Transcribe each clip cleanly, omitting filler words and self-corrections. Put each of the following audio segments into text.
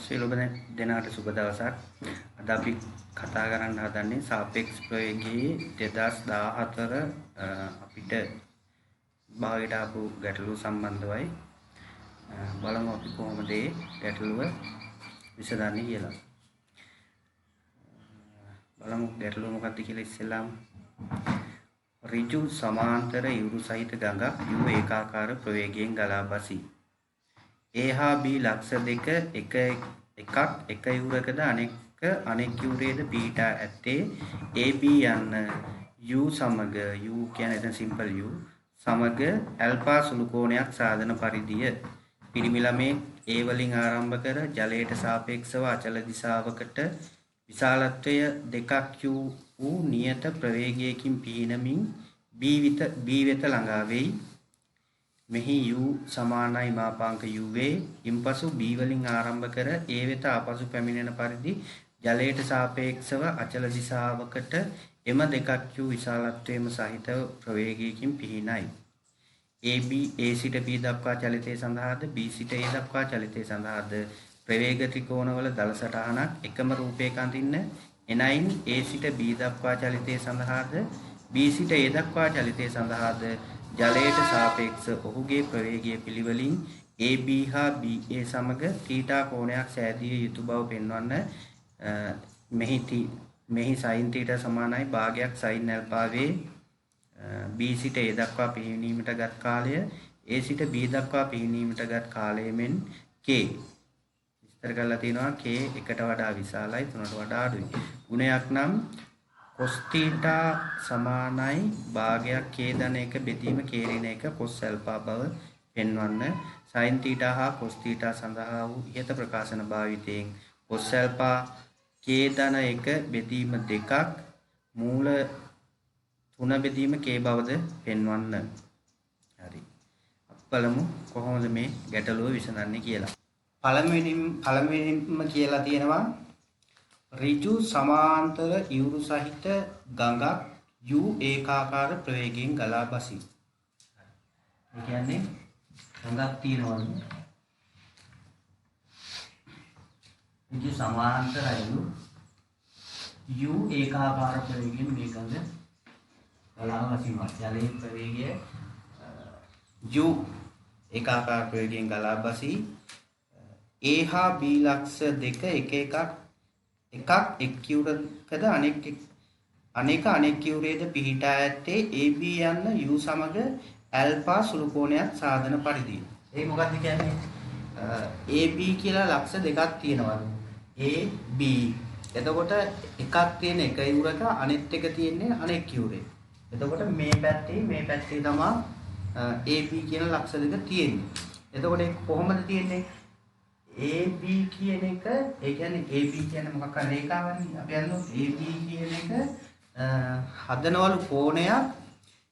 සියලුම දෙනාට සුබ දවසක්. අද අපි කතා කරන්න හදන්නේ සාපේක්ෂ ප්‍රවේගයේ 2014 අපිට භාගයට ආපු ගැටලුව සම්බන්ධවයි. බලමු අපි කොහොමද මේ ගැටලුව විසඳන්නේ කියලා. බලමු ගැටලුව මොකක්ද කියලා ඉස්සෙල්ලාම. ඍජු සමාන්තර ඉවුරු සහිත ගඟක් u ඒකාකාර ප්‍රවේගයෙන් ගලා බසී. A හා B ලක්ෂ දෙක එක යුරකද අනෙක් යුරේද පීඨා ඇත්තේ AB යන u සමග u කියන්නේ එතන සිම්පල් u සමග ඇල්ෆා සුළු කෝණයක් සාධන පරිදිය. පිරිමි ළමේ A වලින් ආරම්භ කර ජලයට සාපේක්ෂව අචල දිශාවකට විශාලත්වය 2ක් u වූ නියත ප්‍රවේගයකින් පිහිනමින් B වෙත ළඟා වෙයි. මෙහි u සමානයි මාපාංක u වේ. ඉන්පසු b වලින් ආරම්භ කර a වෙත ආපසු පැමිණෙන පරිදි ජලයට සාපේක්ෂව අචල දිශාවකට එම දෙකක් u විශාලත්වයේම සහිත ප්‍රවේගයකින් පිහිනයි. AB a සිට b දක්වා චලිතය සඳහාද b සිට a දක්වා චලිතය සඳහාද ප්‍රවේග ත්‍රිකෝණවල දල සටහනක් එකම රූපයක අඳින්න. එනයින් a සිට b දක්වා චලිතය සඳහාද b සිට a දක්වා චලිතය සඳහාද ජලයට සාපේක්ෂ ඔහුගේ ප්‍රවේගය පිළිවෙලින් AB හා BA සමග θ කෝණයක් සෑදිය යුතු බව පෙන්වන්න. මෙහි sin θ සමානයි භාගයක් sin α වේ. B සිට A දක්වා පිහිනීමට ගත් කාලය A සිට B දක්වා පිහිනීමට ගත් කාලය මෙන් K විස්තර කරලා තියෙනවා. K එකට වඩා විශාලයි 3ට වඩා අඩුයි. ගුණයක් නම් cos θ සමානයි භාගයක් k ධන 1 බෙදීම k ඍණ 1 cos α බව පෙන්වන්න. sin θ හා cos θ සඳහා වූ ඉහත ප්‍රකාශන භාවිතයෙන් cos α k ධන 1 බෙදීම 2ක් මූල 3 බෙදීම k බවද පෙන්වන්න. හරි. අපි බලමු කොහොමද මේ ගැටලුව විසඳන්නේ කියලා. පළවෙනිම කියලා තියෙනවා ඍජු සමාන්තර ඉවුරු සහිත ගඟක් u ඒකාකාර ප්‍රවේගයෙන් ගලා බසී. ඒ කියන්නේ ගඟක් තියෙනවලු. ඍජු සමාන්තරයි u ඒකාකාර ප්‍රවේගයෙන් මේ ගඟ ගලා බසිනවා. ජලයේ ප්‍රවේගය u ඒකාකාර ප්‍රවේගයෙන් ගලා බසී. A හා B ලක්ෂ දෙක එකක් එක් යුරකද අනෙක් යුරේද පිහිටා ඇත්තේ AB යන u සමග ඇල්ෆා සුළු කෝණයක් සාධන පරිදි. ඒ මොකක්ද කියන්නේ? AB කියලා ලක්ෂ දෙකක් තියෙනවා. AB. එතකොට එකක් තියෙන එක යුරක අනෙත් එක තියෙන්නේ අනෙක් යුරේ. එතකොට මේ පැත්තේ තමයි AB කියන ලක්ෂ දෙක තියෙන්නේ. එතකොට ඒක කොහොමද තියෙන්නේ? AB කියන එක ඒ කියන්නේ AB කියන්නේ මොකක් හරි රේඛාවක්නේ. අපි අරනවා AB කියන එක හදනවලු කෝණයක්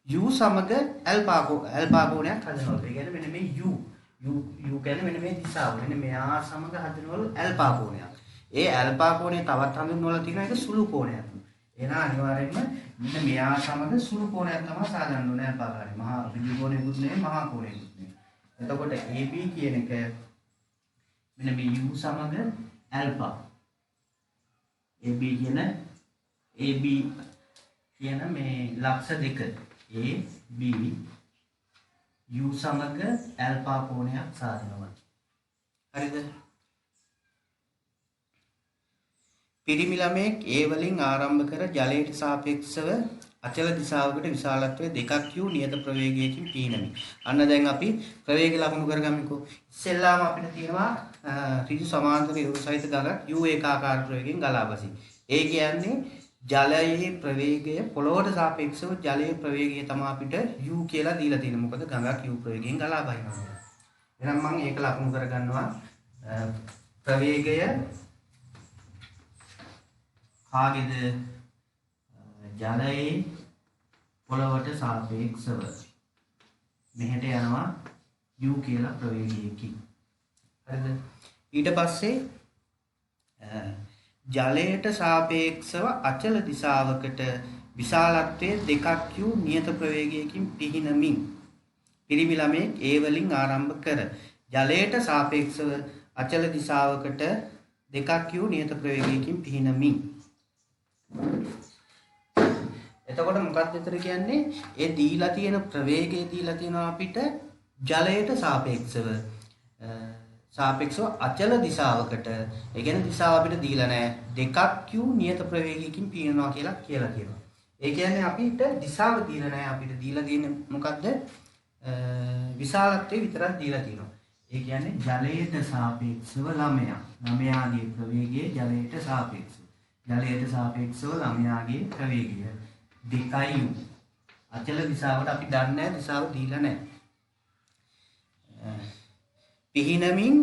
u සමග ඇල්ෆා කෝණයක් හදනවලු. ඒ කියන්නේ මෙන්න මේ u කියන්නේ මෙන්න මේ දිශාව. මෙන්න මෙයා සමග හදනවලු ඇල්ෆා කෝණයක්. ඒ ඇල්ෆා කෝණය තවත් හඳුන්වලා තියෙන එක සුළු කෝණයක්. එහෙනම් අනිවාර්යයෙන්ම මෙන්න මෙයා සමග සුළු කෝණයක් තමයි සාදන්න ඕනේ ඇල්ෆා කාරේ. මහා ඍජු කෝණයකුත් නෙවෙයි මහා කෝණයකුත් නෙවෙයි. එතකොට AB කියන එක මෙන්න මේ u සමග ඇල්ෆා AB කියන මේ ලක්ෂ දෙක AB u සමග ඇල්ෆා කෝණයක් සාධනවා. හරිද? පිරිමි ළමයෙක් A වලින් ආරම්භ කර ජලයට සාපේක්ෂව අචල දිශාවකට විශාලත්වය 2ක් u නියත ප්‍රවේගයකින් පිහිනමි. අන්න දැන් අපි ප්‍රවේග ලකුණු කරගමුකෝ. ඉස්සෙල්ලාම අපිට තියෙනවා ඍජු සමාන්තර ඉවුරු සහිත ගඟක් u ඒකාකාර ප්‍රවේගයෙන් ගලා බසී. ඒ කියන්නේ ජලයේ ප්‍රවේගය පොළොවට සාපේක්ෂව ජලයේ ප්‍රවේගය තමයි අපිට u කියලා දීලා තියෙන්නේ. මොකද ගඟක් u ප්‍රවේගයෙන් ගලා බහිනවා. එහෙනම් මම ඒක ලකුණු කරගන්නවා. ප්‍රවේගය කාගේද? ජලයේ පොළොවට සාපේක්ෂව මෙහෙට යනවා u කියලා ප්‍රවේගයකින්. හරිද? ඊට පස්සේ ජලයට සාපේක්ෂව අචල දිශාවකට විශාලත්වයේ 2ක් u නියත ප්‍රවේගයකින් පිහිනමින් පිරිමි ළමයෙක් A වලින් ආරම්භ කර ජලයට සාපේක්ෂව අචල දිශාවකට දෙකක් u නියත ප්‍රවේගයකින් පිහිනමින්. එතකොට මොකක්ද එතන කියන්නේ? ඒ දීලා තියෙන ප්‍රවේගය දීලා තියෙනවා අපිට ජලයට සාපේක්ෂව අචල දිශාවකට. ඒ කියන්නේ දිශාව අපිට දීලා නැහැ. දෙකක් u නියත ප්‍රවේගයකින් පිහිනනවා කියලා කියනවා. ඒ කියන්නේ අපිට දිශාව දීලා නැහැ. අපිට දීලා තියෙන්නේ මොකද්ද? විශාලත්වය විතරක් දීලා තියෙනවා. ඒ කියන්නේ ජලයට සාපේක්ෂව ළමයාගේ ප්‍රවේගය ජලයට සාපේක්ෂව ළමයාගේ ප්‍රවේගය 2u. අචල දිශාවට අපි දන්නේ නැහැ, දිශාව දීලා නැහැ. පිහිනමින්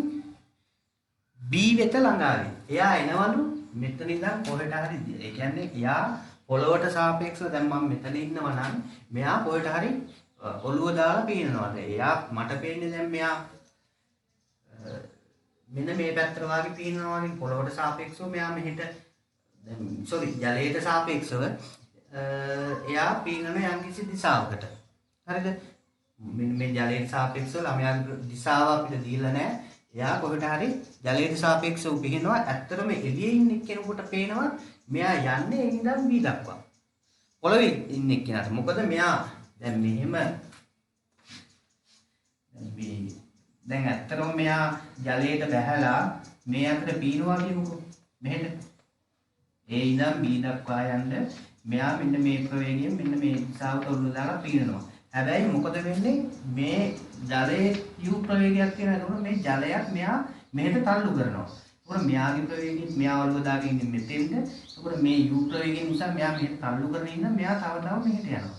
b වෙත ළඟා වේ. එයා එනවලු මෙතන ඉඳන් කොහෙට හරි. ඒ කියන්නේ එයා පොළොවට සාපේක්ෂව දැන් මම මෙතන ඉන්නවා නම් මෙයා කොහෙට හරි ඔළුව දාලා පීනනවා. එයා මට පේන්නේ දැන් මෙයා මෙන්න මේ පැත්තට වාගේ පීනනවා වගේ පොළොවට සාපේක්ෂව මෙයා මෙහෙට ජලයට සාපේක්ෂව එයා පීනන යම්කිසි දිශාවකට. හරිද? මෙන්න මේ ජලයට සාපේක්ෂව ළමයාගේ දිශාව අපිට දීලා නැහැ. එයා කොහෙට හරි ජලයට සාපේක්ෂව පිහිනවා. ඇත්තටම එළියේ ඉන්න කෙනෙකුට පේනවා මෙයා යන්නේ ඉඳන් B දක්වා. පොළවේ ඉන්න කෙනාට. මොකද මෙයා දැන් මෙහෙම දැන් ඇත්තටම මෙයා ජලයට බැහැලා මේ අතට පීනවා කියමුකෝ. මෙහෙට. ඒ ඉඳන් B දක්වා යන්න මෙයා මෙන්න මේ ප්‍රවේගයෙන් මෙන්න මේ දිශාවට ඔළුව දාලා පීනනවා. හැබැයි මොකද වෙන්නේ? මේ ජලයේ u ප්‍රවේගයක් තියෙනවා. එතකොට මේ ජලයක් මෙයා මෙහෙට තල්ලු කරනවා. එතකොට මෙයාගේ ප්‍රවේගයෙන් මෙයා ඔළුව දාගෙන ඉන්නේ මෙතෙන්ද. එතකොට මේ u ප්‍රවේගය නිසා මෙයා මෙහෙට තල්ලු කරගෙන ඉන්න මෙයා තව මෙහෙට යනවා.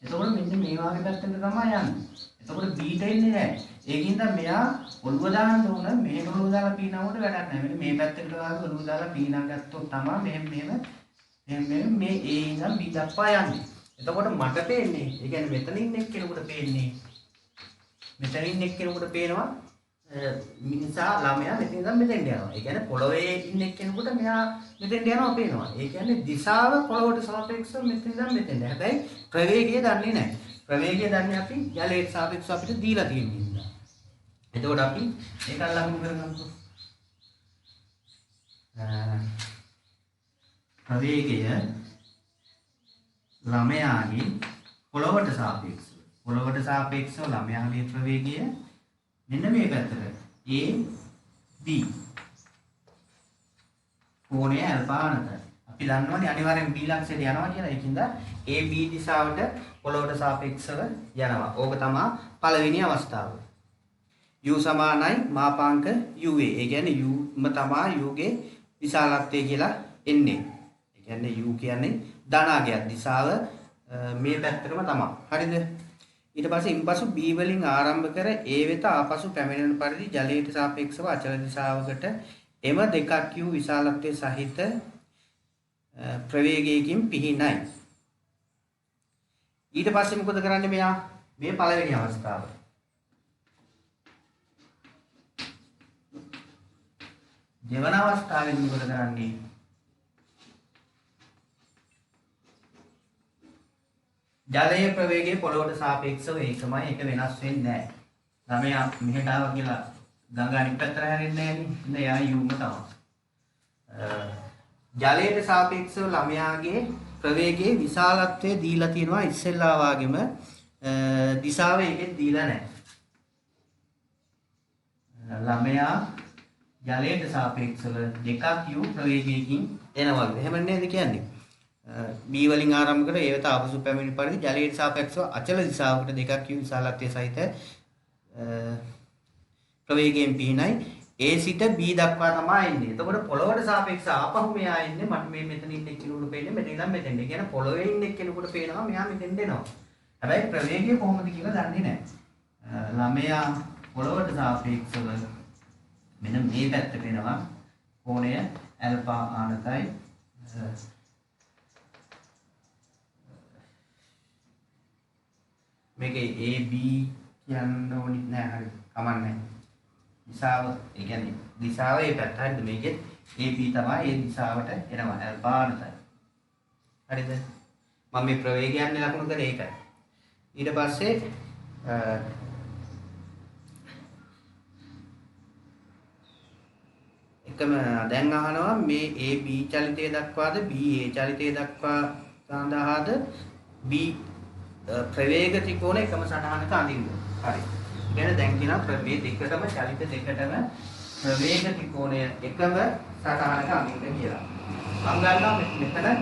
එතකොට මෙන්න මේ වාගේ පැත්තට තමයි යන්නේ. එතකොට b ට එන්නේ නැහැ. ඒකින්ද මෙයා ඔළුව දාන්න ඕන මෙහෙට ඔළුව දාලා පීනනකොට වැඩක් නැහැ. මෙන්න මේ පැත්තට වාගේ ඔළුව දාලා පීනන් ගත්තොත් තමයි මෙහෙම මේ a ඉඳන් b දක්වා යන්නේ. එතකොට මට පේන්නේ, ඒ කියන්නේ මෙතන ඉන්න එක්කෙනෙකුට පේන්නේ, මෙතන ඉන්න එක්කෙනෙකුට පේනවා මිනිසා ළමයා මෙතන ඉඳන් මෙතෙන්ට යනවා. ඒ කියන්නේ පොළොවේ ඉන්න එක්කෙනෙකුට මෙයා මෙතෙන්ට යනවා පේනවා. ඒ කියන්නේ දිශාව පොළොවට සාපේක්ෂව මෙතන ඉඳන් මෙතෙන්ට. හැබැයි ප්‍රවේගය දන්නේ නැහැ. ප්‍රවේගය දන්නේ අපි ජලයට සාපේක්ෂව අපිට දීලා තියෙන නිසා. එතකොට අපි ඒක ලකුණු කරගන්නකො. ප්‍රවේගය ළමයාගේ පොළොවට සාපේක්ෂව ළමයාගේ ප්‍රවේගය මෙන්න මේ පැත්තට a b කෝණය ඇල්ෆා අනත. අපි දන්නවනේ අනිවාර්යෙන් b ලක්ෂයට යනවා කියලා. ඒකින්ද a b දිශාවට පොළොවට සාපේක්ෂව යනවා. ඕක තමයි පළවෙනි අවස්ථාව. u සමානයි මාපාංක u a. ඒ කියන්නේ u ම තමයි u ගේ විශාලත්වය කියලා එන්නේ. ඒ කියන්නේ u කියන්නේ ධනාගයක් දිශාව මේ පැත්තටම තමයි. හරිද? ඊට පස්සේ ඉන්පසු B වලින් ආරම්භ කර A වෙත ආපසු පැමිණෙන පරිදි ජලයට සාපේක්ෂව අචල දිශාවකට එම දෙකක් u විශාලත්වයේ සහිත ප්‍රවේගයකින් පිහිනයි. ඊට පස්සේ මොකද කරන්නේ මෙයා? මේ පළවෙනි අවස්ථාව. දෙවන අවස්ථාවේදී මොකද කරන්නේ? ජලයේ ප්‍රවේගය පොළොවට සාපේක්ෂව ඒකමයි. ඒක වෙනස් වෙන්නේ නැහැ. ළමයා මෙහෙට ආවා කියලා ගඟ අනිත් පැත්තට හැරෙන්නේ නැහැ නේ. එයා u ම තමයි. ජලයට සාපේක්ෂව ළමයාගේ ප්‍රවේගයේ විශාලත්වය දීලා තියෙනවා ඉස්සෙල්ලා වාගෙම දිශාව එකෙත් දීලා නැහැ. ළමයා ජලයට සාපේක්ෂව දෙකක් u ප්‍රවේගයකින් එනවා. එහෙම නේද කියන්නේ? B වලින් ආරම්භ කර ඒ වෙත ආපසු පැමිණි පරිදි ජලයට සාපේක්ෂව අචල දිශාවකට දෙකක් u විශාලත්වයේ සහිත ප්‍රවේගයෙන් පිහිනයි. A සිට B දක්වා තමයි එන්නේ. එතකොට පොළොවට සාපේක්ෂව ආපහු මෙයා එන්නේ. මට මේ මෙතන ඉන්න කෙනෙකුට පේන්නේ මෙතන ඉඳන් මෙතෙන්ට. ඒ කියන්නේ පොළොවේ ඉන්න කෙනෙකුට පේනවා මෙයා මෙතෙන්ට එනවා. හැබැයි ප්‍රවේගය කොහොමද කියලා දන්නේ නැහැ. ළමයා පොළොවට සාපේක්ෂව මෙන්න මේ පැත්තට එනවා. කෝණය ඇල්ෆා ආනතයි මේකේ a b කියන්න ඕනෙත් නෑ. හරි කමන්නේ. දිශාව ඒ කියන්නේ දිශාව ඒ පැත්ත. හරිද? මේකෙත් a b තමයි ඒ දිශාවට එනවා ඇල්ෆා අනතයි. හරිද? මම මේ ප්‍රවේගයන් ලකුණු කරේ ඒකයි. ඊට පස්සේ එක එකම දැන් අහනවා මේ A B චලිතය දක්වාද B A චලිතය දක්වා සඳහාද B ප්‍රවේග ත්‍රිකෝණ එකම සටහනක අඳින්න. හරි. කියන්නේ දැන් කියනවා මේ දෙකටම චලිත දෙකටම ප්‍රවේග ත්‍රිකෝණය එකම සටහනක අඳින්න කියලා. මම ගන්නවා මෙතන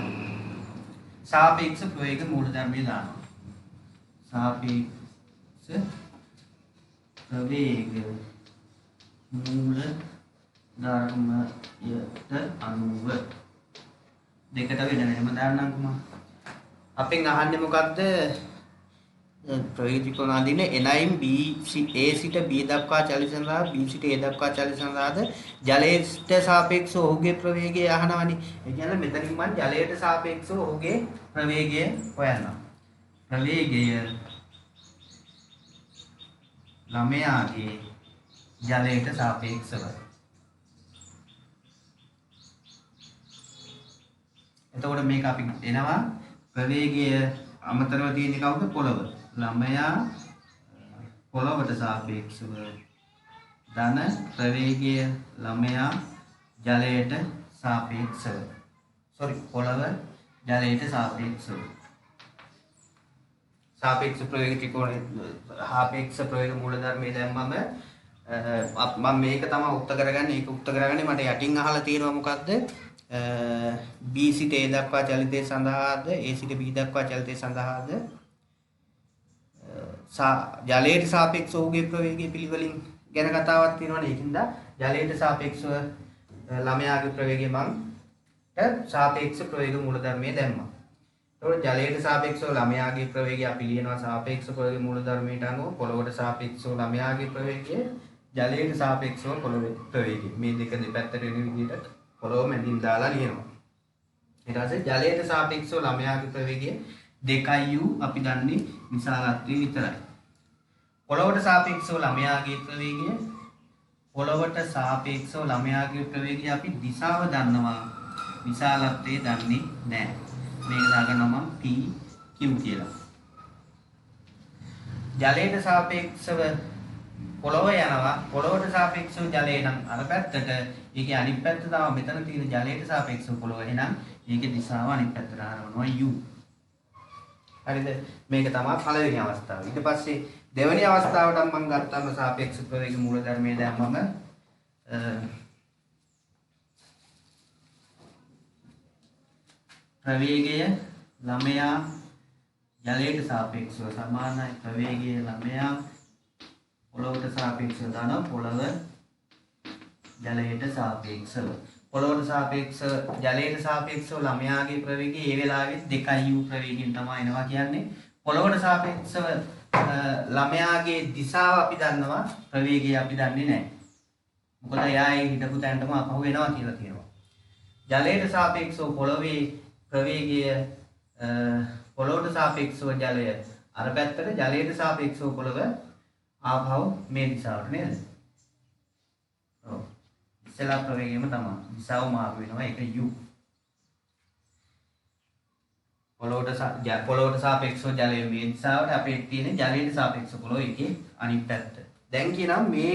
සාපේක්ෂ ප්‍රවේග මූලධර්මය දානවා. සාපේක්ෂ ප්‍රවේග මූල ධර්මයට අනුව දෙකට වෙන වෙනම දාන්නම්කම. අපෙන් අහන්නේ මොකද්ද? ප්‍රවේග ත්‍රිකෝණ අඳින එනයින් B A සිට B දක්වා චලිත සඳහා B සිට A දක්වා චලිත සඳහාද ජලයට සාපේක්ෂව ඔහුගේ ප්‍රවේගය අහනවනේ. ඒ කියන්නේ මෙතනින් මම ජලයට සාපේක්ෂව ඔහුගේ ප්‍රවේගය හොයනවා. ප්‍රවේගය ළමයාගේ ජලයට සාපේක්ෂව. එතකොට මේක අපි එනවා ප්‍රවේගය අමතරව තියෙන කවුද? පොළව. ළමයා පොළවට සාපේක්ෂව ධන ප්‍රවේගය ළමයා ජලයට සාපේක්ෂව. පොළව ජලයට සාපේක්ෂව. සාපේක්ෂ ප්‍රවේග ත්‍රිකෝණය සාපේක්ෂ ප්‍රවේග මූලධර්මයේ දැම්මම මම මේක තමයි උත්තර කරගන්නේ. ඒක උත්තර කරගන්නේ මට යටින් අහලා තියෙනවා මොකද්ද? B සිට A දක්වා චලිතය සඳහාද A සිට B දක්වා චලිතය සඳහාද ජලයට සාපේක්ෂව ඔහුගේ ප්‍රවේගය පිළිවෙලින් ගැන කතාවක් තියෙනවනේ. ඒකින්ද ජලයට සාපේක්ෂව ළමයාගේ ප්‍රවේගය මම සාපේක්ෂ ප්‍රවේග මූලධර්මයේ දැම්මා. එතකොට ජලයට සාපේක්ෂව ළමයාගේ ප්‍රවේගය අපි ලියනවා සාපේක්ෂ ප්‍රවේග මූලධර්මයට අනුව පොළොවට සාපේක්ෂව ළමයාගේ ප්‍රවේගය ජලයට සාපේක්ෂව පොළොවේ ප්‍රවේගය. මේ දෙක දෙපැත්තට වෙන විදිහට පොළොව මැදින් දාලා ලියනවා. ඊට පස්සේ ජලයට සාපේක්ෂව ළමයාගේ ප්‍රවේගය 2u අපි දන්නේ විශාලත්වයේ විතරයි. පොළොවට සාපේක්ෂව ළමයාගේ ප්‍රවේගය අපි දිශාව දන්නවා. විශාලත්වයේ දන්නේ නැහැ. මේක දාගන්නවා මම PQ කියලා. ජලයට සාපේක්ෂව පොළොව යනවා. පොළොවට සාපේක්ෂව ජලය නම් අර පැත්තට, ඒකේ අනිත් පැත්ත තමයි මෙතන තියෙන ජලයට සාපේක්ෂව පොළොව. එහෙනම් ඒකේ දිශාව අනිත් පැත්තට හරවනවා U. හරිද? මේක තමයි පළවෙනි අවස්ථාව. ඊට පස්සේ දෙවෙනි අවස්ථාවට මම ගත්තාම සාපේක්ෂ ප්‍රවේග මූලධර්මයේ දැම්මම ප්‍රවේගය ළමයා ජලයට සාපේක්ෂව සමානයි. ප්‍රවේගය ළමයා පොළොවට සාපේක්ෂව දාන පොළොව ජලයට සාපේක්ෂව. පොළොවට සාපේක්ෂව ජලයට සාපේක්ෂව ළමයාගේ ප්‍රවේගය ඒ වෙලාවෙත් 2u ප්‍රවේගයෙන් තමයි එනවා කියන්නේ. පොළොවට සාපේක්ෂව ළමයාගේ දිශාව අපි දන්නවා, ප්‍රවේගය අපි දන්නේ නැහැ. මොකද එයා ඒ හිටපු තැනටම අපහු වෙනවා කියලා කියනවා. ජලයට සාපේක්ෂව පොළොවේ ප්‍රවේගය පොළොවට සාපේක්ෂව ජලය අර පැත්තට, ජලයට සාපේක්ෂව පොළොව ආපහු මේ දිශාවට නේද? ඔව්. ඉස්සෙල්ලා ප්‍රවේගයම තමයි. දිශාව මාරු වෙනවා. ඒක u. පොළොවට සාපේක්ෂව ජලය මේ දිශාවට, අපේ තියෙන ජලයට සාපේක්ෂව පොළොව ඒකේ අනිත් පැත්ත. දැන් කියනවා මේ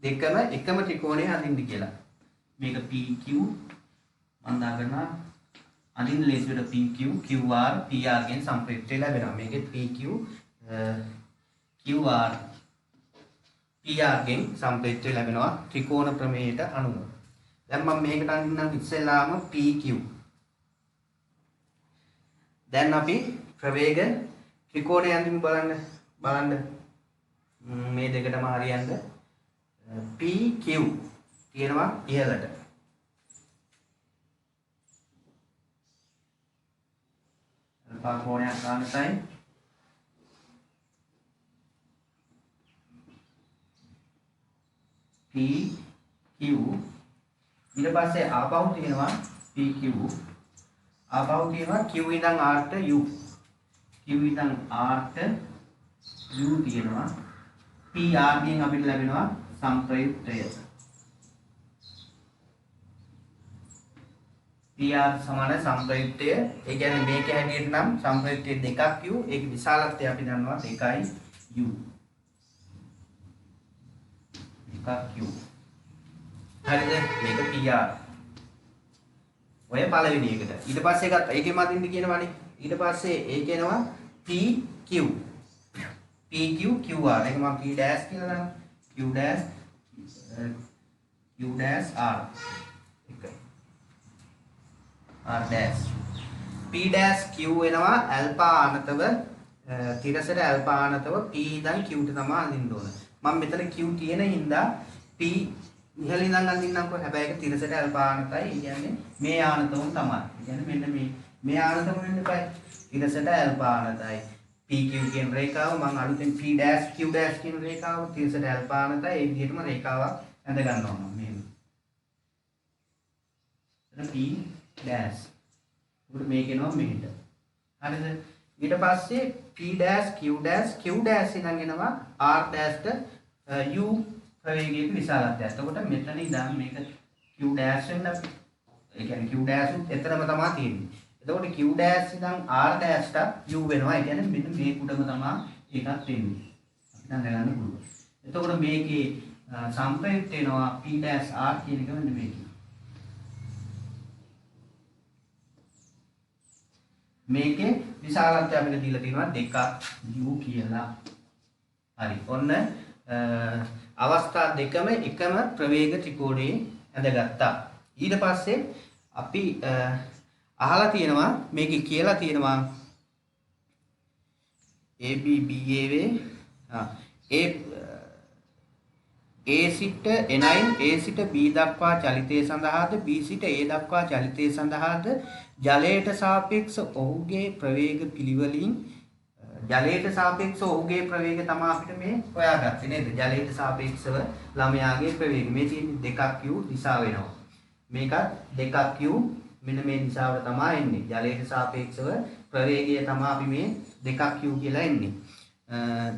දෙකම එකම ත්‍රිකෝණය අඳින්න කියලා. මේක PQ මම දාගන්නවා. අඳින්න ලේසියට PQ QR PR ගෙන් සම්ප්‍රයුක්තය ලැබෙනවා. මේකේ PQ QR PR ගෙන් සම්ප්‍රයුක්තය ලැබෙනවා ත්‍රිකෝණ ප්‍රමේයයට අනුව. දැන් මම මේකට අඳින්නම් ඉස්සෙල්ලාම PQ. දැන් අපි ප්‍රවේග ත්‍රිකෝණය අඳින්න බලන්න මේ දෙකටම හරියන්න PQ තියෙනවා ඉහළට. කෝණයක් ගන්නටයි PQ. ඊට පස්සේ ආපහු තියෙනවා PQ. ආපහු තියෙනවා Q ඉඳන් R ට U. Q ඉඳන් R ට U තියෙනවා. PR ගෙන් අපිට ලැබෙනවා සම්ප්‍රයුක්තය. PR සමාන සම්ප්‍රයුක්තය. ඒ කියන්නේ මේක හැටියට නම් සම්ප්‍රයුක්තය දෙකක් U. ඒකේ විශාලත්වය අපි දන්නවා 2U. එකක් U. හරිද? මේක PR. ඔය පළවෙනි එකට. ඊට පස්සේ ගත්තා. ඒකෙම අදින්න කියනවනේ. ඊට පස්සේ ඒක එනවා PQ. PQ QR. ඒක මම P dash කියලා දානවා. Q dash R. එකයි. R dash. P dash Q වෙනවා ඇල්ෆා අනතව තිරසට ඇල්ෆා අනතව P ඉඳන් Q ට තමයි අඳින්න ඕන. මම මෙතන Q තියෙන හින්දා P ඉහළ ඉඳන් අඳින්නම්කෝ. හැබැයි ඒක තිරසට ඇල්ෆා අනතයි. ඒ කියන්නේ මේ ආනතවම තමයි. ඒ කියන්නේ මෙන්න මේ ආනතම වෙන්න එපා. තිරසට ඇල්ෆා අනතයි. PQ කියන රේඛාව මම අලුතෙන් P dash Q dash කියන රේඛාව තිරසට ඇල්ෆා අනතයි. ඒ විදිහටම රේඛාවක් ඇඳ ගන්න ඕන මෙහෙම. එතන P dash උඩ මේක එනවා මෙහෙට. හරිද? ඊට පස්සේ P dash Q dash ඉඳන් එනවා R dash ට U ප්‍රවේගයක විශාලත්වය. එතකොට මෙතන ඉඳන් මේක Q dash වෙන්න ඒ කියන්නේ Q dash උත් එතරම් තමයි තියෙන්නේ. එතකොට Q dash ඉඳන් R dash ට U වෙනවා. ඒ කියන්නේ මෙන්න මේ කුඩම තමයි ඒකත් එන්නේ. අපිට දැනගන්න පුළුවන්. එතකොට මේකේ සම්ප්‍රයුක්ත වෙනවා P dash R කියන එක මෙන්න මේකේ. මේකේ විශාලත්වය අපිට දීලා තියෙනවා 2ක් u කියලා. හරි. ඔන්න අවස්ථා දෙකම එකම ප්‍රවේග ත්‍රිකෝණයේ ඇඳගත්තා. ඊට පස්සේ අපි අහලා තියෙනවා මේකේ කියලා තියෙනවා AB BAV A සිට A9 A සිට B දක්වා චලිතය සඳහාද B සිට A දක්වා චලිතය සඳහාද ජලයට සාපේක්ෂ ඔහුගේ ප්‍රවේග පිළිවෙලින් ජලයට සාපේක්ෂව ඔහුගේ ප්‍රවේගය තමයි අපිට මේ හොයාගත්තේ නේද? ජලයට සාපේක්ෂව ළමයාගේ ප්‍රවේගය. මේ තියෙන්නේ 2ක් u දිශාව වෙනවා. මේකත් 2ක් u මෙන්න මේ දිශාවට තමයි එන්නේ. ජලයට සාපේක්ෂව ප්‍රවේගය තමයි අපි මේ 2ක් u කියලා එන්නේ.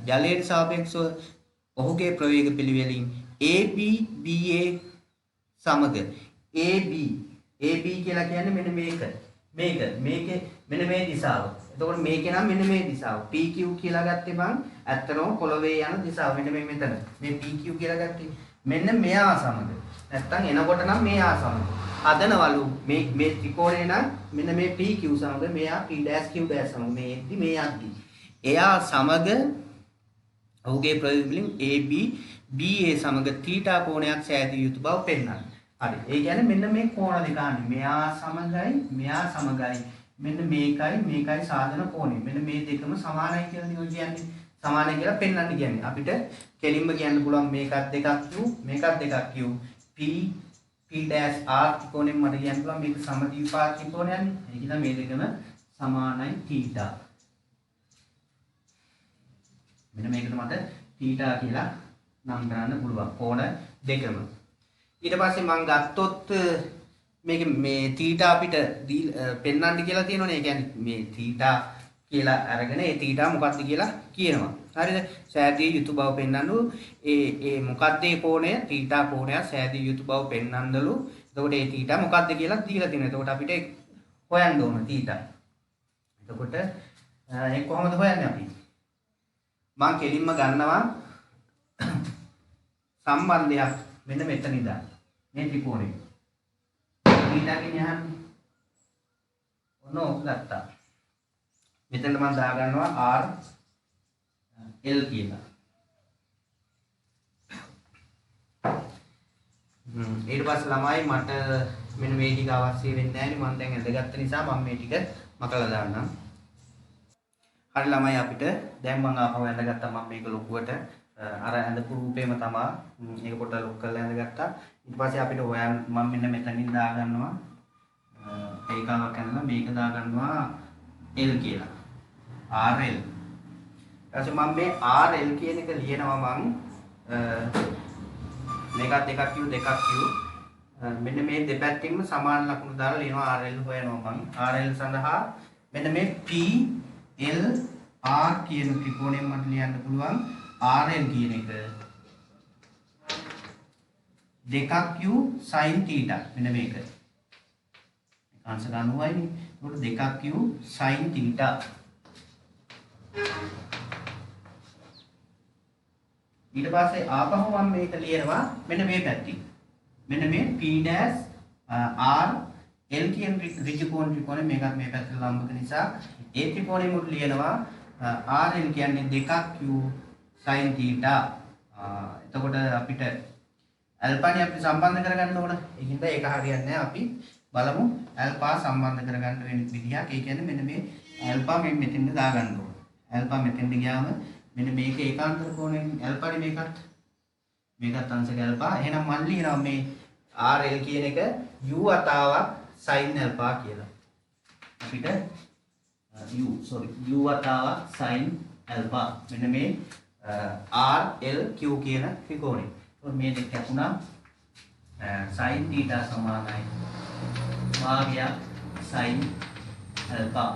ජලයට සාපේක්ෂව ඔහුගේ ප්‍රවේග පිළිවෙලින් AB BA සමග AB කියලා කියන්නේ මෙන්න මේකේ මෙන්න මේ දිශාව. එතකොට මේකේ නම් මෙන්න මේ දිශාව. PQ කියලා ගත්තේ මං ඇත්තටම පොළවේ යන දිශාව. මෙන්න මේ මෙතන. මේ PQ කියලා ගත්තේ. මෙන්න මෙයා සමග. නැත්තම් එනකොට නම් මෙයා සමග. හදනවලු මේ ත්‍රිකෝණය නම් මෙන්න මේ PQ සමග මෙයා P dash Q dash සමග මේ යද්දි මේ යද්දි. එයා සමග ඔහුගේ ප්‍රවේග වලින් AB BA සමග θ කෝණයක් සෑදිය යුතු බව පෙන්වනවා. හරි. ඒ කියන්නේ මෙන්න මේ කෝණ දෙක අන්නේ මෙයා සමගයි මෙන්න මේකයි සාධන කෝණය. මෙන්න මේ දෙකම සමානයි කියලා කියන්නේ. සමානයි කියලා පෙන්වන්න කියන්නේ. අපිට කෙලින්ම කියන්න පුළුවන් මේකත් 2ක් Q මේකත් 2ක් Q P dash R ත්‍රිකෝණයෙන් මට කියන්න පුළුවන් මේක සමද්විපාත ත්‍රිකෝණයන්නේ. ඒ කියන්නේ මේ දෙකම සමානයි θ. මෙන්න මේකට මට θ කියලා නම් කරන්න පුළුවන් කෝණ දෙකම. ඊට පස්සේ මම ගත්තොත් මේක මේ θ අපිට පෙන්වන්න කියලා තියෙනවනේ. ඒ කියන්නේ මේ θ කියලා අරගෙන ඒ θ මොකක්ද කියලා කියනවා. හරිද? සෑදිය යුතු බව පෙන්වන්නු. ඒ මොකක්ද ඒ කෝණය? θ කෝණය සෑදිය යුතු බව පෙන්වන්නලු. එතකොට ඒ θ මොකක්ද කියලා දීලා තියෙනවා. එතකොට අපිට හොයන්න ඕන θ. එතකොට ඒක කොහොමද හොයන්නේ අපි? මම කෙලින්ම ගන්නවා සම්බන්ධයක් මෙන්න මෙතන ඉඳන් මේ ත්‍රිකෝණය. ඊටකින් යහන්නේ. ඔන්න ඔක ගත්තා. මෙතනට මම දා ගන්නවා R L කියලා. ඊට පස්සේ ළමයි මට මෙන්න මේ ටික අවශ්‍ය වෙන්නේ නැහැ නේ. මම දැන් ඇඳගත්ත නිසා මම මේ ටික මකලා දාන්නම්. හරි ළමයි අපිට දැන් මම ආපහු ඇඳගත්තා. මම මේක ලොකුවට අර ඇඳපු රූපේම තමයි මේක පොඩ්ඩක් ලොක් කරලා ඇඳගත්තා. ඊට පස්සේ අපිට හොයන්න මම මෙන්න මෙතනින් දා ගන්නවා ඒකාවක් ඇඳලා මේක දා ගන්නවා L කියලා. RL. ඊට පස්සේ මම මේ RL කියන එක ලියනවා මම මේකත් 2ක් Q 2ක් Q මෙන්න මේ දෙපැත්තෙම සමාන ලකුණු දාලා ලියනවා RL හොයනවා මම. RL සඳහා මෙන්න මේ P L R කියන ත්‍රිකෝණයෙන් මට ලියන්න පුළුවන් RL කියන එක 2ක් Q sin θ මෙන්න මේක. අංශ 90යි නේ. ඒකට 2ක් Q sin θ. ඊට පස්සේ ආපහු මම මේක ලියනවා මෙන්න මේ පැත්තේ. මෙන්න මේ P dash R L කියන ඍජු කෝණ ත්‍රිකෝණය මේකත් මේ පැත්තට ලම්බක නිසා ඒ ත්‍රිකෝණෙ මුල් ලියනවා RL කියන්නේ 2q sin theta. එතකොට අපිට ඇල්ෆානේ අපි සම්බන්ධ කරගන්න ඕන. ඒකින්ද ඒක හරියන්නේ නැහැ. අපි බලමු ඇල්ෆා සම්බන්ධ කරගන්න වෙන විදිහක්. ඒ කියන්නේ මෙන්න මේ ඇල්ෆා මෙතෙන්ද දාගන්න ඕන. ඇල්ෆා මෙතෙන්ද ගියාම මෙන්න මේක ඒකාන්තර කෝණයෙන් ඇල්ෆානේ මේකත් අංශක ඇල්ෆා. එහෙනම් මම ලියනවා මේ RL කියන එක u වතාවක් sin ඇල්ෆා කියලා. අපිට u වතාවක් sin ඇල්ෆා. මෙන්න මේ RL Q කියන ත්‍රිකෝණය. මේ දෙක කැපුණා sin θ සමානයි භාගයක් sin ඇල්ෆා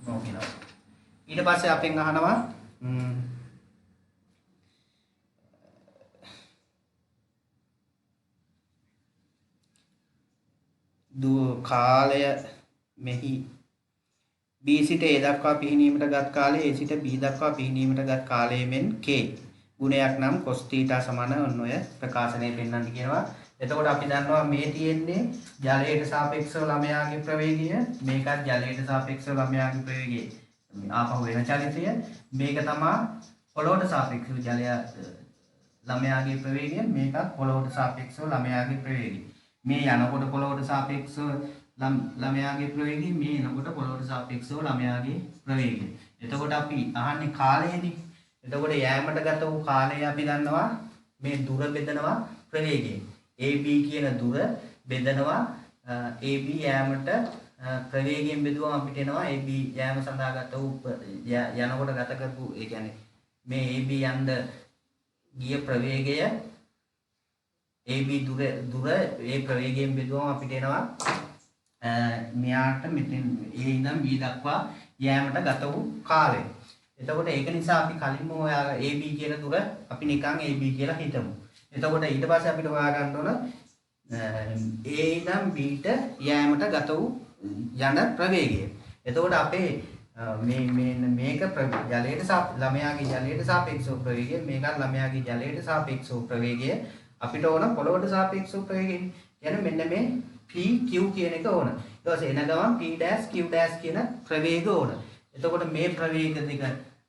නොකියනවා. ඊට පස්සේ අපෙන් අහනවා කාලය මෙහි B සිට A දක්වා පිහිනීමට ගත් කාලය A සිට B දක්වා පිහිනීමට ගත් කාලය මෙන් K ගුණයක් නම් cos θ සමාන ඔන්න ඔය ප්‍රකාශනය පෙන්වන්න කියනවා. එතකොට අපි දන්නවා මේ තියෙන්නේ ජලයට සාපේක්ෂව ළමයාගේ ප්‍රවේගය, මේකත් ජලයට සාපේක්ෂව ළමයාගේ ප්‍රවේගය. ආපහු වෙන චලිතය මේක තමයි පොළොවට සාපේක්ෂව ජලය ළමයාගේ ප්‍රවේගය, මේකත් පොළොවට සාපේක්ෂව ළමයාගේ ප්‍රවේගය. මේ යනකොට පොළොවට සාපේක්ෂව ළමයාගේ ප්‍රවේගය, මේ එනකොට පොළොවට සාපේක්ෂව ළමයාගේ ප්‍රවේගය. එතකොට අපි අහන්නේ කාලයනේ. එතකොට යෑමට ගත වූ කාලය අපි දන්නවා මේ දුර බෙදනවා ප්‍රවේගයෙන්. AB කියන දුර බෙදනවා AB යෑමට ප්‍රවේගයෙන් බෙදුවම අපිට එනවා AB යෑම සඳහා ගත වූ යනකොට ගත කරපු ඒ කියන්නේ මේ AB යන්න ගිය ප්‍රවේගය AB දුර ඒ ප්‍රවේගයෙන් බෙදුවම අපිට එනවා මෙයාට මෙතෙන් A ඉඳන් B දක්වා යෑමට ගත වූ කාලය. එතකොට ඒක නිසා අපි කලින්ම හොයාගන්න AB කියන දුර අපි නිකන් AB කියලා හිතමු. එතකොට ඊට පස්සේ අපිට හොයාගන්න ඕන A ඉඳන් B ට යෑමට ගත වූ යන ප්‍රවේගය. එතකොට අපේ මේක ජලයට ළමයාගේ ජලයට සාපේක්ෂව ප්‍රවේගය, මේකත් ළමයාගේ ජලයට සාපේක්ෂව ප්‍රවේගය. අපිට ඕන පොළොවට සාපේක්ෂව ප්‍රවේගය. يعني මෙන්න මේ PQ කියන එක ඕන. ඊට පස්සේ එන ගමන් P dash Q dash කියන ප්‍රවේග ඕන. එතකොට මේ ප්‍රවේග දෙක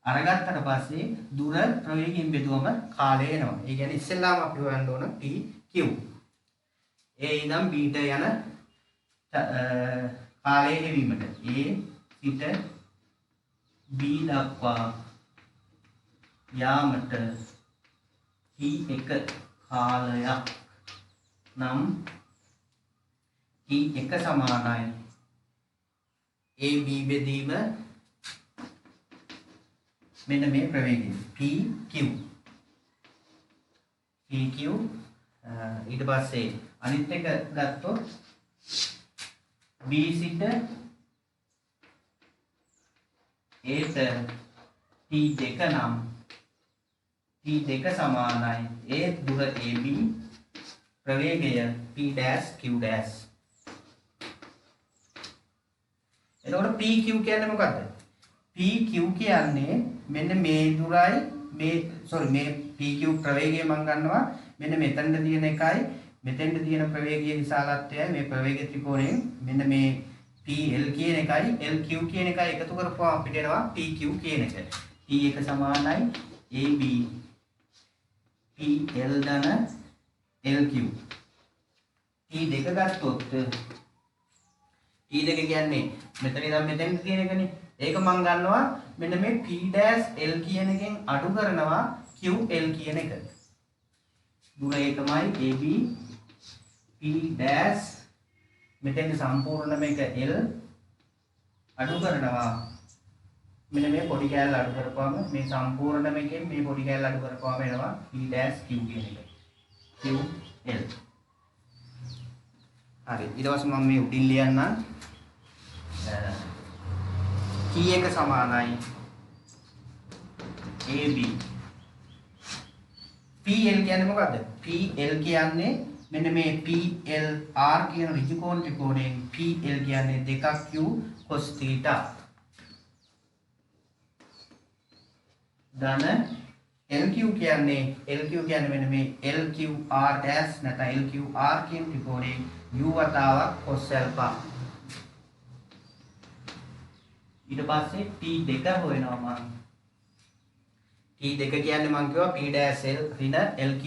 අරගත්තට පස්සේ දුර ප්‍රවේගයෙන් බෙදුවම කාලය එනවා. ඒ කියන්නේ ඉස්සෙල්ලාම අපි හොයන්න ඕන PQ. A ඉඳන් B ට යන කාලය හෙවීමට A සිට B දක්වා යාමට T1 කාලයක් නම් T1 සමානයි AB බෙදීම මෙන්න මේ ප්‍රවේගය PQ. ඊට පස්සේ අනිත් එක ගත්තොත් B සිට A ට T2 නම් T2 සමානයි ඒ දුර AB ප්‍රවේගය P dash Q dash. එතකොට PQ කියන්නේ මොකද්ද? PQ කියන්නේ මෙන්න මේ දුරයි මේ PQ ප්‍රවේගය මම ගන්නවා මෙන්න මෙතනට තියෙන එකයි මෙතෙන්ට තියෙන ප්‍රවේගයේ විශාලත්වයයි මේ ප්‍රවේග ත්‍රිකෝණයෙන් මෙන්න මේ PL කියන එකයි LQ කියන එකයි එකතු කරපුවා අපිට එනවා PQ කියන එක. T1 සමානයි AB PL ධන LQ. T2 ගත්තොත් T2 කියන්නේ මෙතන ඉඳන් මෙතෙන්ට තියෙන එකනේ. ඒක මම ගන්නවා මෙන්න මේ P dash L කියන එකෙන් අඩු කරනවා QL කියන එක. දුර ඒකමයි AB P dash මෙතෙන් සම්පූර්ණ මේක L අඩු කරනවා මෙන්න මේ පොඩි කැලල අඩු කරපුවම මේ සම්පූර්ණ මේකෙන් මේ පොඩි කැලල අඩු කරපුවම එනවා P dash Q කියන එක. QL. හරි ඊට පස්සේ මම මේ උඩින් ලියන්නම් T1 සමානයි AB PL කියන්නේ මොකද්ද? PL කියන්නේ මෙන්න මේ PLR කියන ඍජු කෝණ ත්‍රිකෝණයෙන් PL කියන්නේ 2q cos θ ධන LQ කියන්නේ මෙන්න මේ LQR dash නැත්නම් LQR කියන ත්‍රිකෝණයේ u වතාවක් cos alpha. ඊට පස්සේ T2 හොයනවා මම. T2 කියන්නේ මම කිව්වා P dash L ඍණ LQ.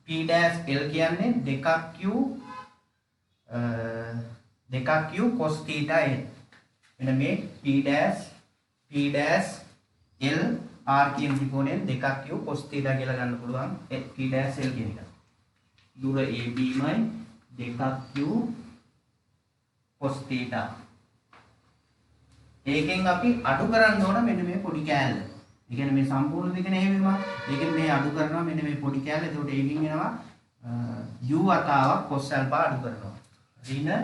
P dash L කියන්නේ 2q 2q cos theta n. මෙන්න මේ P dash L R කියන ත්‍රිකෝණයෙන් 2q cos theta කියලා ගන්න පුළුවන්. P dash L කියන එක. දුර AB මයි 2q cos theta. ඒකෙන් අපි අඩු කරන්න ඕන මෙන්න මේ පොඩි කෑල්ල. ඒ කියන්නේ මේ සම්පූර්ණ දෙක නෙවෙයිවා. ඒකෙන් මේ අඩු කරනවා මෙන්න මේ පොඩි කෑල්ල. එතකොට ඒකින් එනවා u වතාවක් cos alpha අඩු කරනවා. ඍණ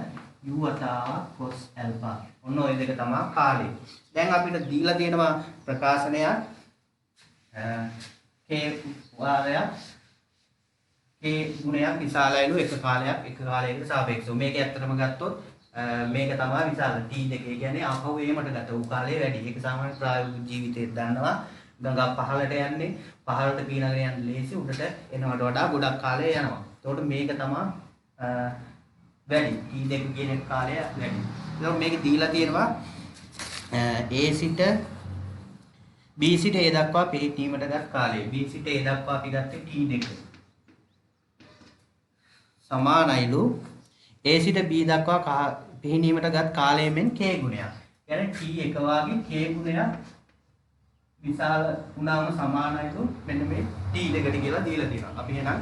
u වතාවක් cos alpha. ඔන්න ඔය දෙක තමයි කාලය. දැන් අපිට දීලා තියෙනවා ප්‍රකාශනයක් k වාරයක් k ගුණයක් විශාලයිලු එක කාලයකට සාපේක්ෂව. මේක ඇත්තටම ගත්තොත් මේක තමයි විශාල T2 කියන්නේ ආපහු එීමට ගත වූ කාලය වැඩි. ඒක සාමාන්‍ය ප්‍රායෝගික ජීවිතයේ දන්නවා. ගඟක් පහළට යන්නේ පහළට පීනගෙන යන්න ලේසි උඩට එනවට වඩා ගොඩක් කාලය යනවා. එතකොට මේක තමයි වැඩි. T2 කියන කාලය වැඩි. එතකොට මේක දීලා තියෙනවා A සිට B සිට A දක්වා පිහිටීමටගත් කාලය. B සිට A දක්වා අපි ගත්තේ T2. සමානයිලු A සිට B දක්වා පිහිටීමටගත් කාලය මෙන් k ගුණයක්. කියන්නේ T1 වාගේ k ගුණයක් විශාල වුණාම සමානයිලු මෙන්න මේ T2ට කියලා දීලා තියෙනවා. අපි එහෙනම්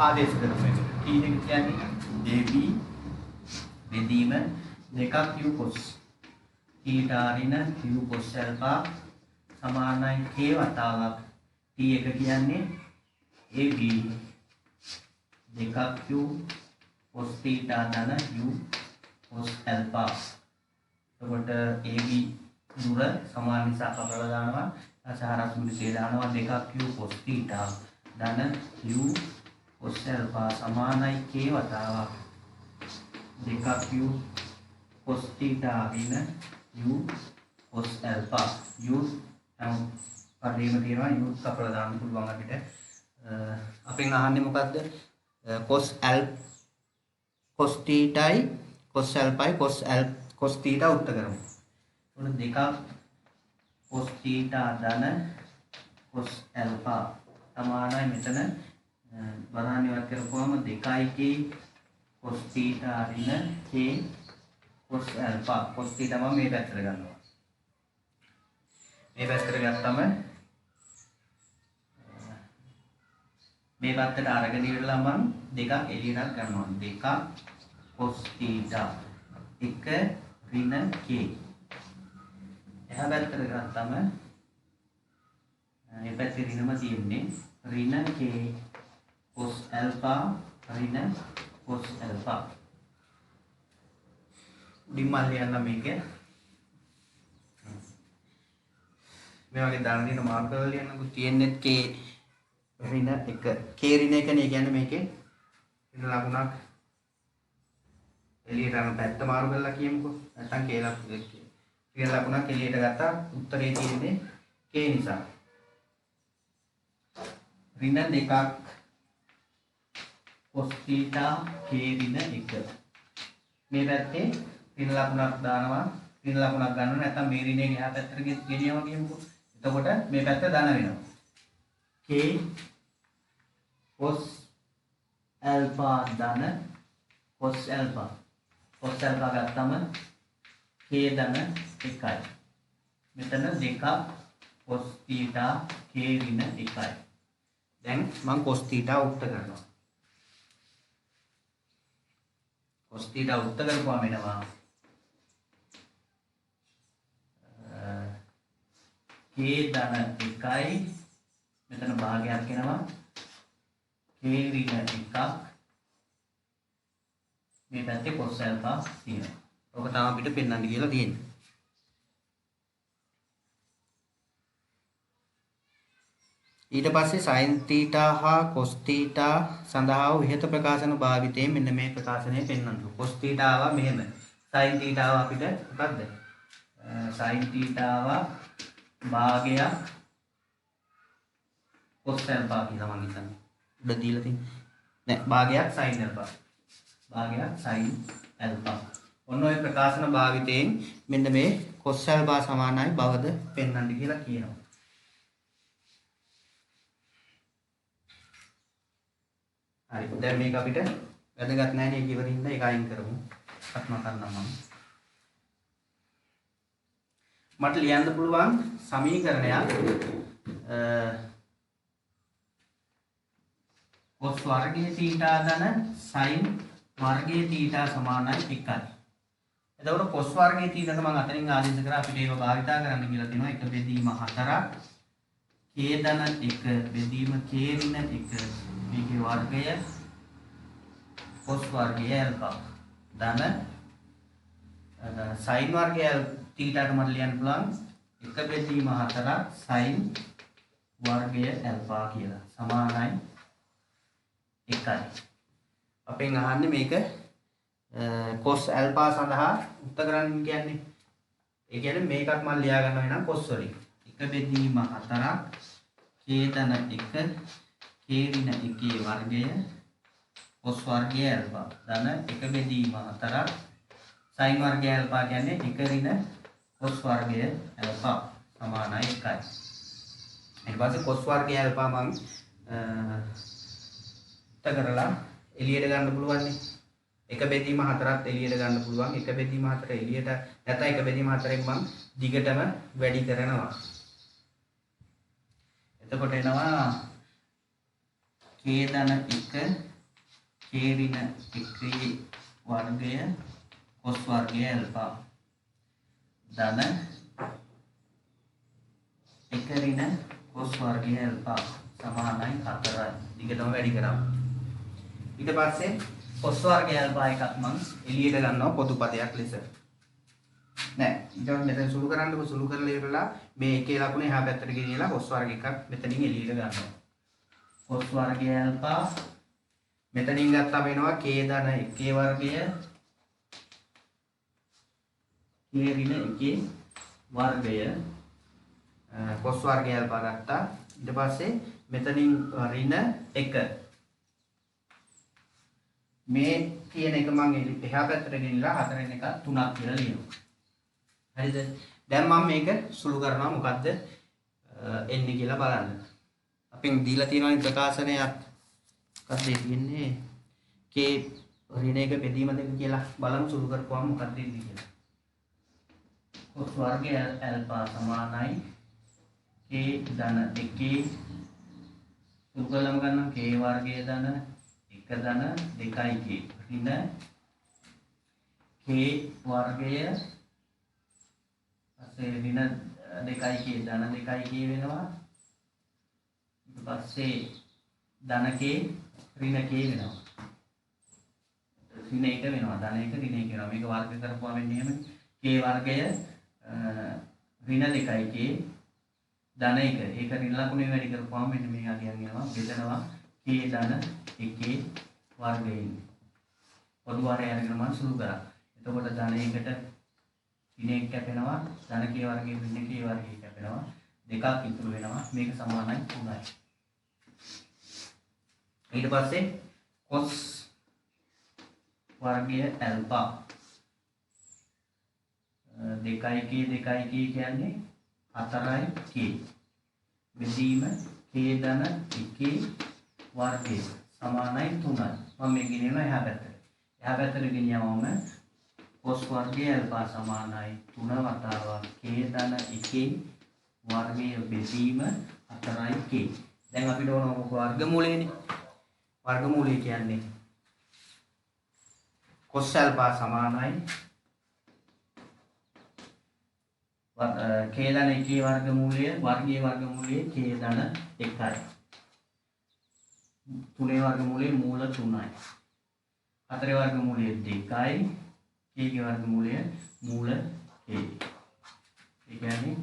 ආදේශ කරමු මේක. T2 කියන්නේ AB බෙදීම 2q cos theta ඍණ q cos alpha සමානයි k වතාවක් T1 කියන්නේ AB 2q cos theta ධන u cos alpha. එතකොට AB දුර සමාන නිසා අපරල දානවා. සහරස් මුලිසේ දානවා 2q cos theta ධන u cos alpha සමානයි k වතාවක් 2q cos theta ඍණ u cos alpha. u පරිම තියෙනවා u අපරල දාන්න පුළුවන් අපිට. අපෙන් අහන්නේ මොකද්ද? cos thetaයි cos alphaයි cos theta උත්තර කරමු. එතකොට දෙකක් cos theta ධන cos alpha සමානයි මෙතන බරහන් ඉවත් කරපුවම 2k cos theta ඍණ k cos alpha. cos theta මම මේ පැත්තට ගන්නවා. මේ පැත්තට ගත්තම මේ පැත්තට අරගෙන ඉවරලා මම දෙකක් එළියට ගන්නවා. දෙකක් cos theta 1 ඍණ k. එහා පැත්තට ගත්තම මේ පැත්තේ ඍණම තියෙන්නේ ඍණ k cos alpha ඍණ cos alpha. උඩින්මල් ලියන්න මේක. මේ වගේ දාන දින මාර්ක වල ලියන්නකෝ තියෙන්නේ k ඍණ 1 k ඍණ 1 නේ කියන්නේ මේකේ ඍණ ලකුණක් එළියට යන පැත්ත මාරු කරලා කියමුකෝ. නැත්නම් k ලකුණක් එළියට ගත්තා උත්තරේ තියෙන්නේ k නිසා. ඍණ 2ක් cos theta k ඍණ 1. මේ පැත්තේ ඍණ ලකුණක් දානවා. ඍණ ලකුණක් ගන්නවා නැත්නම් මේ ඍණයෙන් එහා පැත්තට ගෙනියනවා කියමුකෝ. එතකොට මේ පැත්ත ධන වෙනවා. k cos alpha ධන cos alpha. cos alpha ගත්තම k ධන 1යි. මෙතන 2ක් cos theta k ඍණ 1යි. දැන් මම cos theta උත්තර කරනවා. cos theta උත්තර කරපුවාම එනවා k ධන 1යි. මෙතන භාගයක් එනවා k ඍණ 1ක්. මේ පැත්තේ cos alpha තියෙනවා. ඔක තමයි අපිට පෙන්වන්න කියලා තියෙන්නේ. ඊට පස්සේ sin theta හා cos theta සඳහා වූ ඉහත ප්‍රකාශන භාවිතයෙන් මෙන්න මේ ප්‍රකාශනය පෙන්වන්නු. cos theta ආවා මෙහෙම. sin theta ආවා අපිට මොකද්ද? sin theta ආවා භාගයක් cos alpha කියලා මම හිතන්නේ. උඩ දීලා තියෙන්නේ. නෑ භාගයක් sin alpha. භාගයක් sin alpha. ඔන්න ඔය ප්‍රකාශන භාවිතයෙන් මෙන්න මේ cos alpha සමානයි බවද පෙන්වන්න කියලා කියනවා. හරි. දැන් මේක අපිට වැදගත් නැහැ නේ කිවරින්ද ඒක අයින් කරමු. කත්ම කරනවා මම. මට ලියන්න පුළුවන් සමීකරණයක් cos වර්ගයේ θ ධන sin වර්ගයේ θ සමානයි 1යි. එතකොට cos වර්ගයේ θ ධන මම අතරින් ආදේශ කරා අපිට ඒක භාවිතා කරන්න කියලා තියෙනවා. 1 බෙදීම 4ක් k ධන 1 බෙදීම k ඍණ 1 මේකේ වර්ගය cos වර්ගය alpha ධන sin වර්ගය θට මට ලියන්න පුළුවන් 1 බෙදීම 4ක් sin වර්ගය alpha කියලා සමානයි 1යි. අපෙන් අහන්නේ මේක cos alpha සඳහා උත්තර කරන්න කියන්නේ. ඒ කියන්නේ මේකත් මම ලියා ගන්නවා එහෙනම් cos වලින් 1 බෙදීම 4ක් k ධන 1 k ඍණ 1 වර්ගය cos වර්ගය alpha ධන 1 බෙදීම 4ක් sin වර්ගය alpha කියන්නේ 1 ඍණ cos වර්ගය alpha සමානයි 1යි. ඊට පස්සේ cos වර්ගය alpha මම කරලා එළියට ගන්න පුළුවන් නේ. 1 බෙදීම 4ත් එළියට ගන්න පුළුවන්. 1 බෙදීම 4 එළියට නැත්නම් 1 බෙදීම 4ෙන් මම දිගටම වැඩි කරනවා. එතකොට එනවා k ධන 1 k ඍණ 1 වර්ගය cos වර්ගය alpha ධන 1 ඍණ cos වර්ගය alpha සමානයි 4යි. දිගටම වැඩි කරමු. ඊට පස්සේ cos වර්ගය alpha එකක් මම එළියට ගන්නවා පොදු පදයක් ලෙස. නෑ ඊට පස්සේ මෙතන සුළු කරන්නකො සුළු කරලා ඉවරලා මේ එකේ ලකුණ එහා පැත්තට ගෙනියලා cos වර්ග එකක් මෙතනින් එළියට ගන්නවා. cos වර්ගය alpha මෙතනින් ගත්තාම වෙනවා k ධන 1 වර්ගය k ඍණ 1 වර්ගය cos වර්ගය alpha ගත්තා. ඊට පස්සේ මෙතනින් ඍණ 1 මේ කියන එක මම එහා පැත්තට ගෙනිලා 4න් එක 3ක් කියලා ලියනවා. හරිද? දැන් මම මේක සුළු කරනවා මොකද්ද එන්නේ කියලා බලන්න. අපෙන් දීලා තියෙනවනේ ප්‍රකාශනයක්. මොකක්ද තියෙන්නේ? k ඍණ 1 බෙදීම 2 කියලා බලමු සුළු කරපුවාම මොකක්ද එන්නේ කියලා. cos වර්ගය alpha සමානයි k ධන 1 සුළු කරලම ගන්නම් k වර්ගය ධන 1 ධන 2k ඍණ k වර්ගය පස්සේ ඍණ 2k ධන 2k වෙනවා. ඊට පස්සේ ධන k ඍණ k වෙනවා. ඍණ 1 වෙනවා ධන 1 ඍණ 1 වෙනවා. මේක වර්ග කරපුවාම වෙන්නේ එහෙමනේ. k වර්ගය ඍණ 2k ධන 1 ඒක ඍණ ලකුණේ වැඩි කරපුවාම මෙන්න මේ අගයන් එනවා බෙදනවා k ධන 1 වර්ගයෙන් පොදු වාරය අරගෙන මම සුළු කරා. එතකොට ධන 1ට ඍණ 1 කැපෙනවා ධන k වර්ගයෙන් ඍණ k වර්ගය කැපෙනවා දෙකක් ඉතුරු වෙනවා මේක සමානයි 3යි. ඊට පස්සේ cos වර්ගය alpha 2k කියන්නේ 4k බෙදීම k ධන 1 වර්ගය සමානයි 3යි. මම මේ ගෙනියනවා එහා පැත්තට. එහා පැත්තට ගෙනියවම cos වර්ගය alpha සමානයි 3 වතාවක් k ධන 1 වර්ගය බෙදීම 4k. දැන් අපිට ඕන වර්ගමූලයනේ. වර්ගමූලය කියන්නේ cos alpha සමානයි k ධන 1 වර්ගමූලය වර්ගයේ වර්ගමූලය k ධන 1යි. 3 වර්ගමූලය මූල 3යි. 4 වර්ගමූලය 2යි. k ගේ වර්ගමූලය මූල k. ඒ කියන්නේ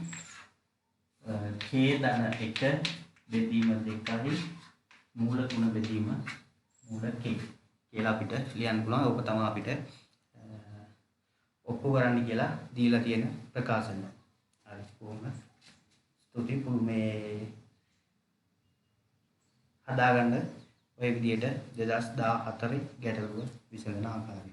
k ධන 1 බෙදීම 2යි මූල 3 බෙදීම මූල k කියලා අපිට ලියන්න පුළුවන්. ඕක තමයි අපිට ඔප්පු කරන්න කියලා දීලා තියෙන ප්‍රකාශනය. හරි කොහොම ස්තුති මේ හදාගන්න ඔය විදියට 2014 ගැටලුව විසඳන ආකාරය.